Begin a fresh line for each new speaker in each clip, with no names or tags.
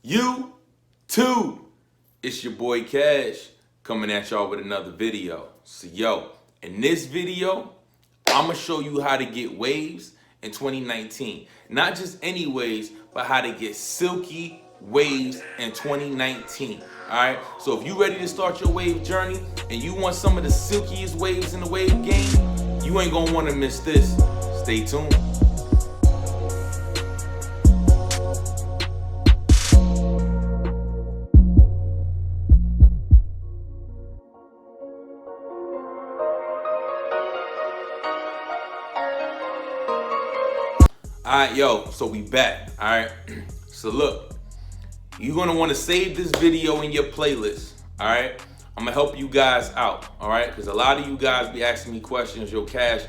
You too. It's your boy Cash coming at y'all with another video. So yo, in this video, I'ma show you how to get waves in 2019. Not just any waves, but how to get silky waves in 2019. Alright? So if you ready to start your wave journey and you want some of the silkiest waves in the wave game, you ain't gonna wanna miss this. Stay tuned. Alright, yo, so we back, alright? So look, you're gonna wanna save this video in your playlist, alright? I'm gonna help you guys out, alright? Because a lot of you guys be asking me questions, yo, Cash,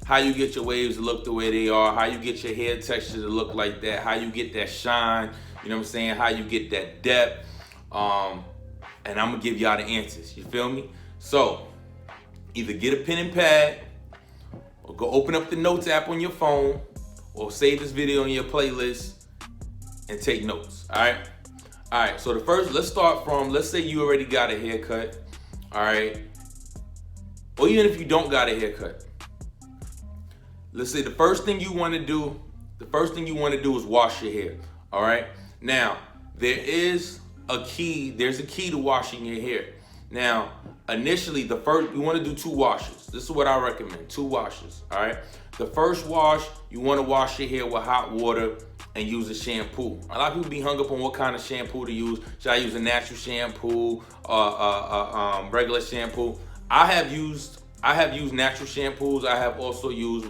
how you get your waves to look the way they are, how you get your hair texture to look like that, how you get that shine, you know what I'm saying, how you get that depth, and I'm gonna give y'all the answers, you feel me? So, either get a pen and pad, or go open up the notes app on your phone, or save this video in your playlist and take notes, all right? All right, so let's start from, let's say you already got a haircut, all right? Or even if you don't got a haircut. Let's say the first thing you wanna do is wash your hair, all right? Now, there's a key to washing your hair. Now, initially, you wanna do 2 washes. This is what I recommend, 2 washes, all right? The first wash, you wanna wash your hair with hot water and use a shampoo. A lot of people be hung up on what kind of shampoo to use. Should I use a natural shampoo, regular shampoo? I have used natural shampoos. I have also used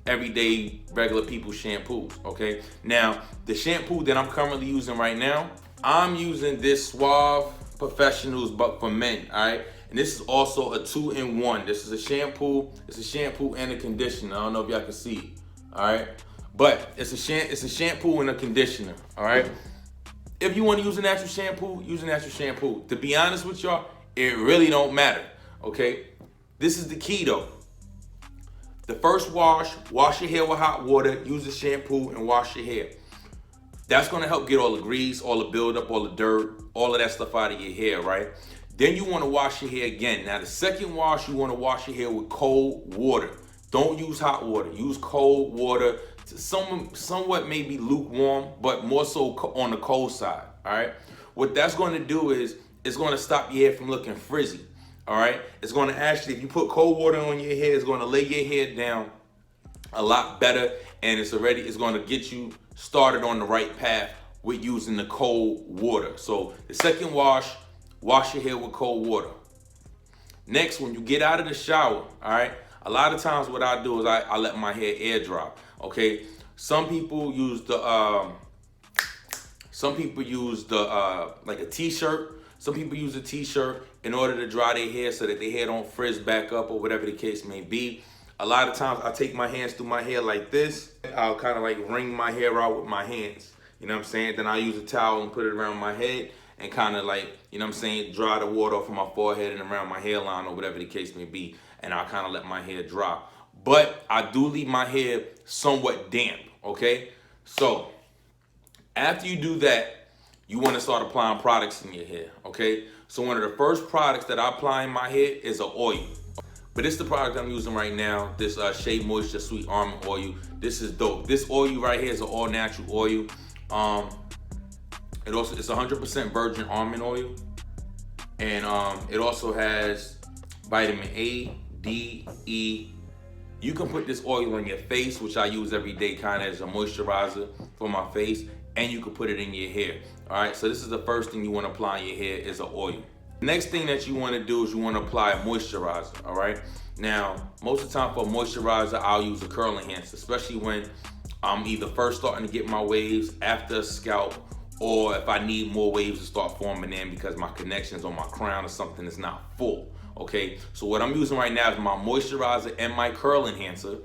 everyday regular people shampoos, okay? Now, the shampoo that I'm currently using right now, I'm using this Suave Professionals, but for men, all right? And this is also a 2-in-1. This is a shampoo. It's a shampoo and a conditioner. I don't know if y'all can see it, all right? But it's a shampoo and a conditioner, all right? If you want to use a natural shampoo, use a natural shampoo. To be honest with y'all, it really don't matter, okay? This is the key though. The first wash your hair with hot water, use the shampoo and wash your hair. That's gonna help get all the grease, all the buildup, all the dirt, all of that stuff out of your hair, right? Then you wanna wash your hair again. Now the second wash, you wanna wash your hair with cold water. Don't use hot water, use cold water. Somewhat maybe lukewarm, but more so on the cold side, all right? What that's gonna do is, it's gonna stop your hair from looking frizzy, all right? It's gonna actually, if you put cold water on your hair, it's gonna lay your hair down a lot better, and it's gonna get you started on the right path with using the cold water. So the second wash your hair with cold water. Next, when you get out of the shower, all right, a lot of times what I do is I let my hair air dry, okay? Some people use like a t-shirt. Some people use a t-shirt in order to dry their hair so that their hair don't frizz back up or whatever the case may be. A lot of times I take my hands through my hair like this. I'll kind of like wring my hair out with my hands. You know what I'm saying? Then I use a towel and put it around my head and kind of like, you know what I'm saying, dry the water off of my forehead and around my hairline or whatever the case may be. And I'll kind of let my hair dry. But I do leave my hair somewhat damp, okay? So after you do that, you want to start applying products in your hair, okay? So one of the first products that I apply in my hair is an oil. But it's the product I'm using right now, this Shea Moisture Sweet Almond Oil. This is dope. This oil right here is an all natural oil. It's 100% virgin almond oil. And it also has vitamin A, D, E. You can put this oil on your face, which I use every day kind of as a moisturizer for my face. And you can put it in your hair. All right, so this is the first thing you want to apply in your hair is an oil. Next thing that you want to do is you want to apply a moisturizer, all right? Now, most of the time for a moisturizer, I'll use a curl enhancer, especially when I'm either first starting to get my waves after a scalp, or if I need more waves to start forming in because my connections on my crown or something is not full, okay? So what I'm using right now is my moisturizer and my curl enhancer.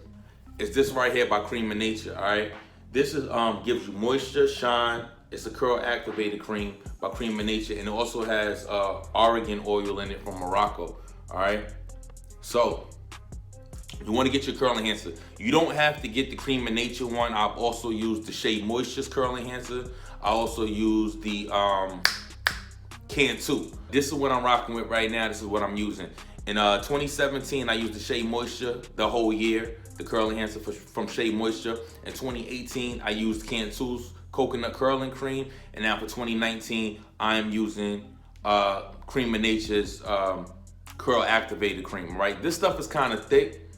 It's this right here by Creme, all right? This is gives you moisture, shine. It's a curl activator cream by Creme, and it also has Argan oil in it from Morocco, all right? So you want to get your curl enhancer. You don't have to get the Creme one. I've also used the Shea Moisture's curl enhancer. I also use the Can 2. This is what I'm rocking with right now. This is what I'm using. In 2017, I used the Shea Moisture the whole year, the curl enhancer from Shea Moisture. In 2018, I used Can 2's coconut curling cream, and now for 2019, I am using Creme of Nature's curl activator cream. Right, this stuff is kind of thick,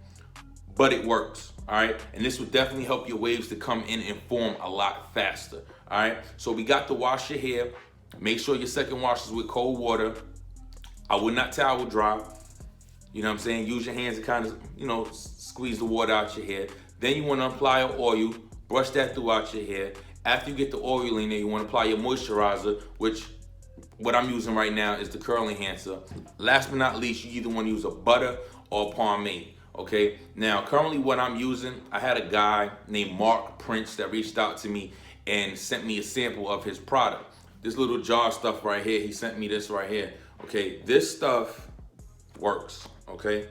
but it works. All right, and this would definitely help your waves to come in and form a lot faster. All right, so we got to wash your hair. Make sure your second wash is with cold water. I would not towel dry. You know what I'm saying? Use your hands to kind of, squeeze the water out your hair. Then you want to apply an oil. Brush that throughout your hair. After you get the oil in there, you want to apply your moisturizer, which what I'm using right now is the curl enhancer. Last but not least, you either want to use a butter or a pomade. Okay, now currently what I'm using, I had a guy named Mark Prince that reached out to me and sent me a sample of his product. This little jar stuff right here, he sent me this right here. Okay, this stuff works. Okay,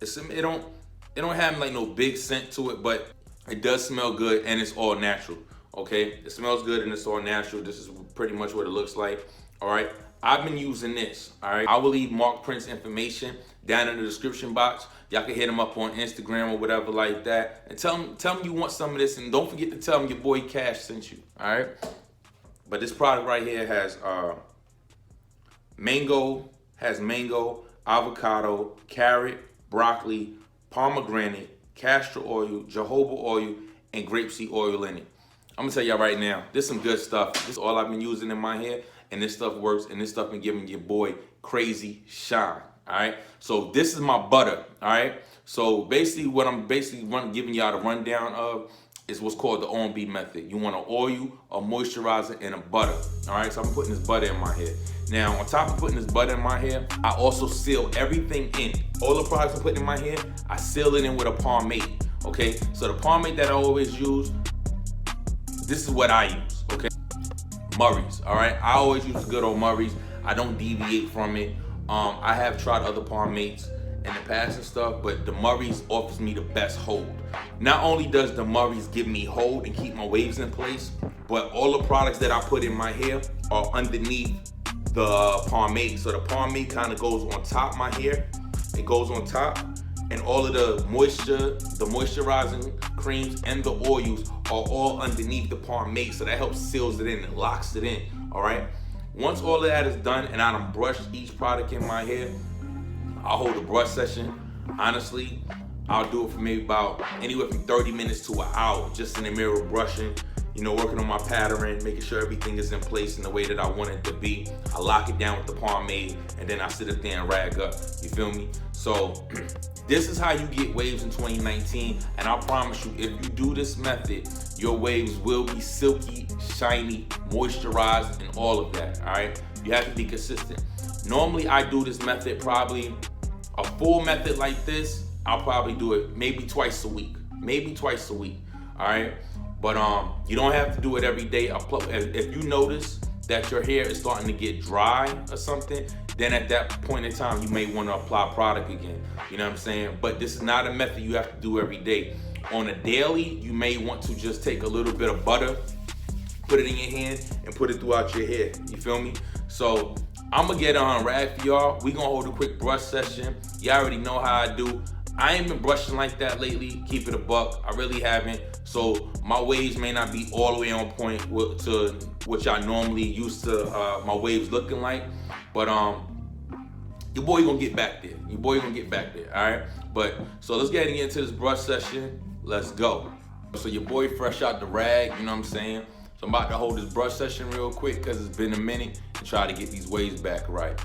it don't have like no big scent to it, but it does smell good and it's all natural. Okay, it smells good and it's all natural. This is pretty much what it looks like. All right, I've been using this. All right, I will leave Mark Prince information down in the description box. Y'all can hit him up on Instagram or whatever like that, and tell him you want some of this, and don't forget to tell him your boy Cash sent you. All right, but this product right here has mango, avocado, carrot, broccoli, pomegranate, castor oil, jojoba oil, and grapeseed oil in it. I'm gonna tell y'all right now, this is some good stuff. This is all I've been using in my hair, and this stuff works, and this stuff been giving your boy crazy shine. All right, so this is my butter. All right, so basically what I'm giving y'all the rundown of is what's called the O&B method. You want an oil, a moisturizer, and a butter. All right, so I'm putting this butter in my hair. Now, on top of putting this butter in my hair, I also seal everything in. All the products I'm putting in my hair, I seal it in with a pomade. Okay, so the pomade that I always use, this is what I use. Okay, Murray's. All right, I always use the good old Murray's. I don't deviate from it. I have tried other pomades in the past and stuff, but the Murray's offers me the best hold. Not only does the Murray's give me hold and keep my waves in place, but all the products that I put in my hair are underneath the pomade. So the pomade kind of goes on top of my hair. It goes on top, and all of the moisture, the moisturizing creams and the oils are all underneath the pomade. So that helps seals it in and locks it in. All right. Once all of that is done and I done brushed each product in my hair, I'll hold a brush session. Honestly, I'll do it for maybe about anywhere from 30 minutes to an hour, just in the mirror brushing, working on my pattern, making sure everything is in place in the way that I want it to be. I lock it down with the pomade, and then I sit up there and rag up. You feel me? So this is how you get waves in 2019, and I promise you, if you do this method, your waves will be silky, shiny, moisturized, and all of that. All right, you have to be consistent. Normally I do this method, probably a full method like this, I'll probably do it maybe twice a week. All right, but you don't have to do it every day. If you notice that your hair is starting to get dry or something, then at that point in time you may want to apply product again. You know what I'm saying? But this is not a method you have to do every day. On a daily, you may want to just take a little bit of butter, put it in your hand, and put it throughout your hair. You feel me? So I'm gonna get on rag for y'all. We gonna hold a quick brush session. Y'all already know how I do. I ain't been brushing like that lately. Keep it a buck. I really haven't. So my waves may not be all the way on point to what y'all normally used to my waves looking like. But your boy gonna get back there. All right. But so let's get into this brush session. Let's go. So your boy fresh out the rag. You know what I'm saying? So I'm about to hold this brush session real quick because it's been a minute and try to get these waves back right.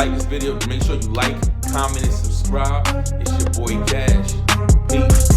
like this video, make sure you like, comment, and subscribe. It's your boy Cash. Peace.